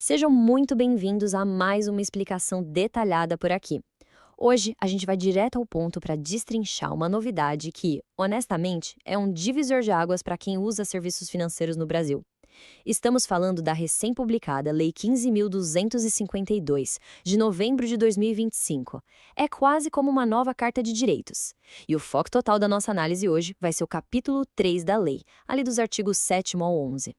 Sejam muito bem-vindos a mais uma explicação detalhada por aqui. Hoje a gente vai direto ao ponto para destrinchar uma novidade que, honestamente, é um divisor de águas para quem usa serviços financeiros no Brasil. Estamos falando da recém-publicada Lei 15.252, de novembro de 2025. É quase como uma nova carta de direitos. E o foco total da nossa análise hoje vai ser o capítulo 3 da lei, ali dos artigos 7º ao 11.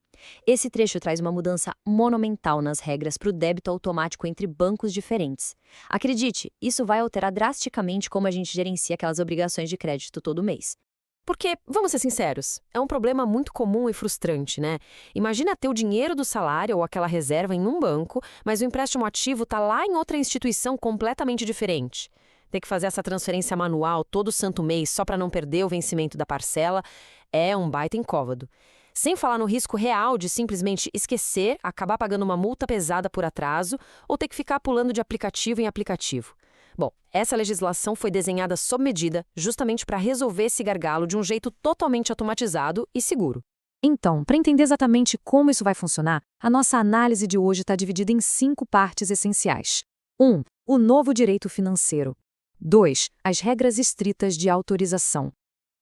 Esse trecho traz uma mudança monumental nas regras para o débito automático entre bancos diferentes. Acredite, isso vai alterar drasticamente como a gente gerencia aquelas obrigações de crédito todo mês. Porque, vamos ser sinceros, é um problema muito comum e frustrante, né? Imagina ter o dinheiro do salário ou aquela reserva em um banco, mas o empréstimo ativo está lá em outra instituição completamente diferente. Ter que fazer essa transferência manual todo santo mês só para não perder o vencimento da parcela é um baita incômodo. Sem falar no risco real de simplesmente esquecer, acabar pagando uma multa pesada por atraso ou ter que ficar pulando de aplicativo em aplicativo. Bom, essa legislação foi desenhada sob medida justamente para resolver esse gargalo de um jeito totalmente automatizado e seguro. Então, para entender exatamente como isso vai funcionar, a nossa análise de hoje está dividida em 5 partes essenciais. 1. O novo direito financeiro. 2. As regras estritas de autorização.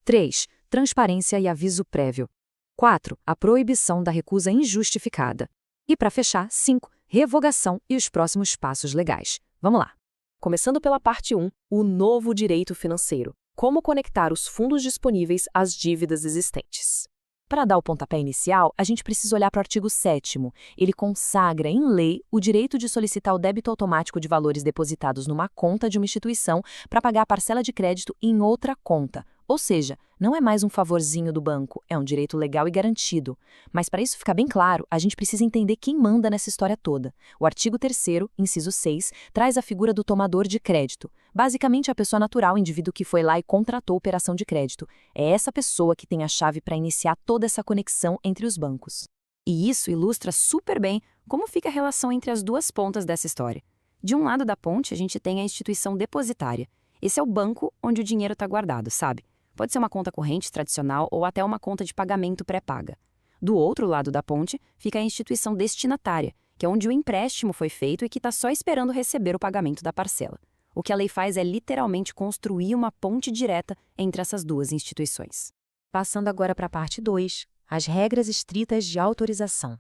3. Transparência e aviso prévio. 4. A proibição da recusa injustificada. E, para fechar, 5. Revogação e os próximos passos legais. Vamos lá. Começando pela parte 1, o novo direito financeiro. Como conectar os fundos disponíveis às dívidas existentes. Para dar o pontapé inicial, a gente precisa olhar para o artigo 7º. Ele consagra em lei o direito de solicitar o débito automático de valores depositados numa conta de uma instituição para pagar a parcela de crédito em outra conta. Ou seja, não é mais um favorzinho do banco, é um direito legal e garantido. Mas para isso ficar bem claro, a gente precisa entender quem manda nessa história toda. O artigo 3º, inciso 6, traz a figura do tomador de crédito. Basicamente, a pessoa natural, o indivíduo que foi lá e contratou a operação de crédito. É essa pessoa que tem a chave para iniciar toda essa conexão entre os bancos. E isso ilustra super bem como fica a relação entre as duas pontas dessa história. De um lado da ponte, a gente tem a instituição depositária. Esse é o banco onde o dinheiro está guardado, sabe? Pode ser uma conta corrente tradicional ou até uma conta de pagamento pré-paga. Do outro lado da ponte fica a instituição destinatária, que é onde o empréstimo foi feito e que está só esperando receber o pagamento da parcela. O que a lei faz é literalmente construir uma ponte direta entre essas duas instituições. Passando agora para a parte 2, as regras estritas de autorização.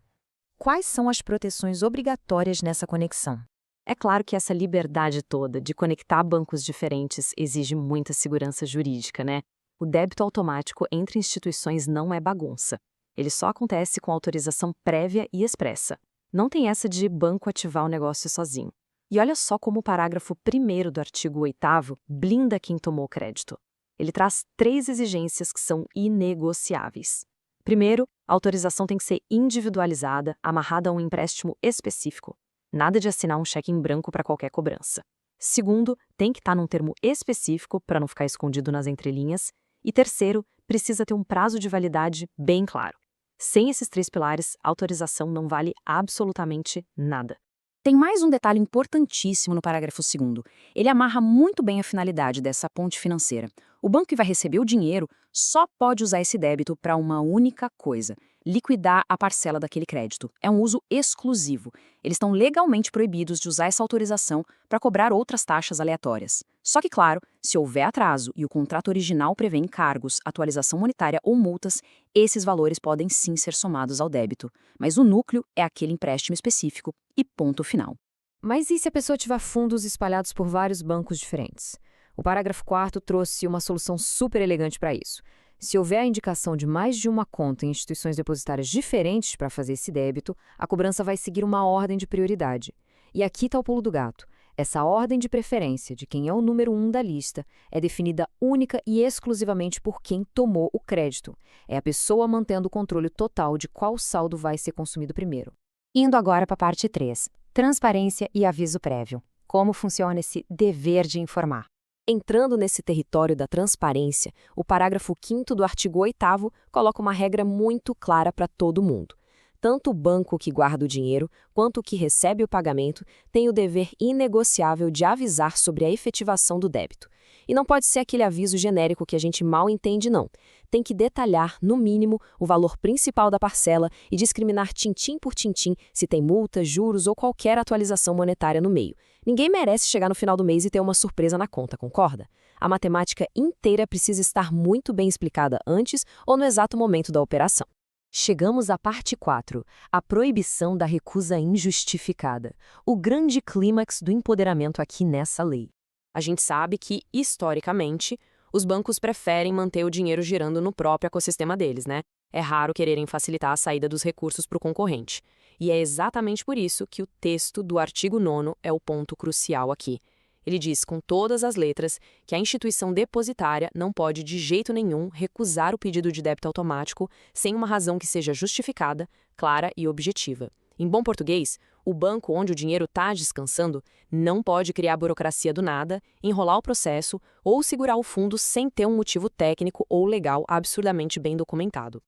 Quais são as proteções obrigatórias nessa conexão? É claro que essa liberdade toda de conectar bancos diferentes exige muita segurança jurídica, né? O débito automático entre instituições não é bagunça. Ele só acontece com autorização prévia e expressa. Não tem essa de banco ativar o negócio sozinho. E olha só como o parágrafo 1º do artigo 8º blinda quem tomou crédito. Ele traz 3 exigências que são inegociáveis. Primeiro, a autorização tem que ser individualizada, amarrada a um empréstimo específico. Nada de assinar um cheque em branco para qualquer cobrança. Segundo, tem que estar num termo específico para não ficar escondido nas entrelinhas. E terceiro, precisa ter um prazo de validade bem claro. Sem esses 3 pilares, a autorização não vale absolutamente nada. Tem mais um detalhe importantíssimo no parágrafo 2º. Ele amarra muito bem a finalidade dessa ponte financeira. O banco que vai receber o dinheiro só pode usar esse débito para uma única coisa: liquidar a parcela daquele crédito. É um uso exclusivo. Eles estão legalmente proibidos de usar essa autorização para cobrar outras taxas aleatórias. Só que, claro, se houver atraso e o contrato original prevê encargos, atualização monetária ou multas, esses valores podem sim ser somados ao débito. Mas o núcleo é aquele empréstimo específico e ponto final. Mas e se a pessoa tiver fundos espalhados por vários bancos diferentes? O parágrafo 4º trouxe uma solução super elegante para isso. Se houver a indicação de mais de uma conta em instituições depositárias diferentes para fazer esse débito, a cobrança vai seguir uma ordem de prioridade. E aqui está o pulo do gato. Essa ordem de preferência de quem é o número 1 da lista é definida única e exclusivamente por quem tomou o crédito. É a pessoa mantendo o controle total de qual saldo vai ser consumido primeiro. Indo agora para a parte 3, transparência e aviso prévio. Como funciona esse dever de informar? Entrando nesse território da transparência, o parágrafo 5º do artigo 8º coloca uma regra muito clara para todo mundo. Tanto o banco que guarda o dinheiro, quanto o que recebe o pagamento, tem o dever inegociável de avisar sobre a efetivação do débito. E não pode ser aquele aviso genérico que a gente mal entende, não. Tem que detalhar, no mínimo, o valor principal da parcela e discriminar tintim por tintim se tem multa, juros ou qualquer atualização monetária no meio. Ninguém merece chegar no final do mês e ter uma surpresa na conta, concorda? A matemática inteira precisa estar muito bem explicada antes ou no exato momento da operação. Chegamos à parte 4, a proibição da recusa injustificada, o grande clímax do empoderamento aqui nessa lei. A gente sabe que, historicamente, os bancos preferem manter o dinheiro girando no próprio ecossistema deles, né? É raro quererem facilitar a saída dos recursos para o concorrente. E é exatamente por isso que o texto do artigo 9º é o ponto crucial aqui. Ele diz com todas as letras que a instituição depositária não pode de jeito nenhum recusar o pedido de débito automático sem uma razão que seja justificada, clara e objetiva. Em bom português, o banco onde o dinheiro está descansando não pode criar burocracia do nada, enrolar o processo ou segurar o fundo sem ter um motivo técnico ou legal absurdamente bem documentado.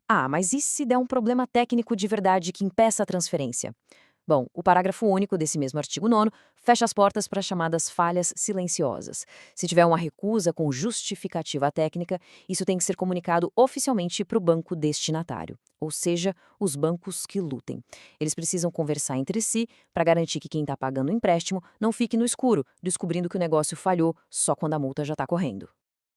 Ah, mas e se der um problema técnico de verdade que impeça a transferência? Bom, o parágrafo único desse mesmo artigo 9º fecha as portas para as chamadas falhas silenciosas. Se tiver uma recusa com justificativa técnica, isso tem que ser comunicado oficialmente para o banco destinatário, ou seja, os bancos que lutem. Eles precisam conversar entre si para garantir que quem está pagando o empréstimo não fique no escuro, descobrindo que o negócio falhou só quando a multa já está correndo.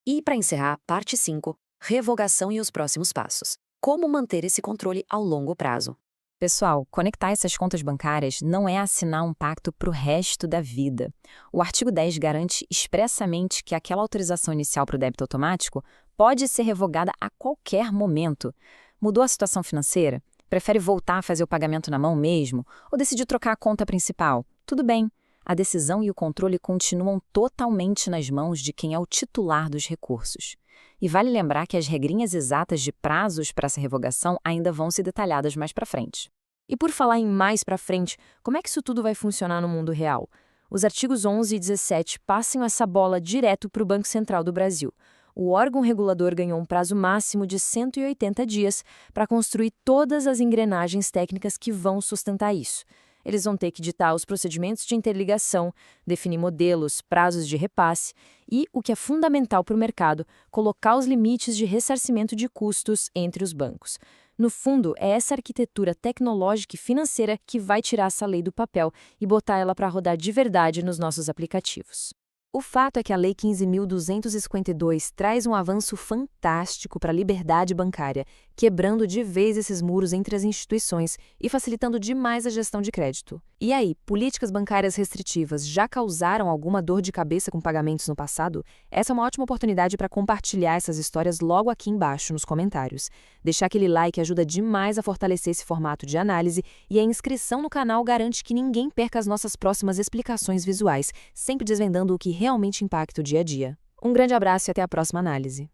E para encerrar, parte 5, revogação e os próximos passos. Como manter esse controle ao longo prazo? Pessoal, conectar essas contas bancárias não é assinar um pacto para o resto da vida. O artigo 10 garante expressamente que aquela autorização inicial para o débito automático pode ser revogada a qualquer momento. Mudou a situação financeira? Prefere voltar a fazer o pagamento na mão mesmo? Ou decidiu trocar a conta principal? Tudo bem. A decisão e o controle continuam totalmente nas mãos de quem é o titular dos recursos. E vale lembrar que as regrinhas exatas de prazos para essa revogação ainda vão ser detalhadas mais para frente. E por falar em mais para frente, como é que isso tudo vai funcionar no mundo real? Os artigos 11 e 17 passam essa bola direto para o Banco Central do Brasil. O órgão regulador ganhou um prazo máximo de 180 dias para construir todas as engrenagens técnicas que vão sustentar isso. Eles vão ter que ditar os procedimentos de interligação, definir modelos, prazos de repasse e, o que é fundamental para o mercado, colocar os limites de ressarcimento de custos entre os bancos. No fundo, é essa arquitetura tecnológica e financeira que vai tirar essa lei do papel e botar ela para rodar de verdade nos nossos aplicativos. O fato é que a Lei 15.252 traz um avanço fantástico para a liberdade bancária, quebrando de vez esses muros entre as instituições e facilitando demais a gestão de crédito. E aí, políticas bancárias restritivas já causaram alguma dor de cabeça com pagamentos no passado? Essa é uma ótima oportunidade para compartilhar essas histórias logo aqui embaixo nos comentários. Deixar aquele like ajuda demais a fortalecer esse formato de análise e a inscrição no canal garante que ninguém perca as nossas próximas explicações visuais, sempre desvendando o que realmente impacta o dia a dia. Um grande abraço e até a próxima análise.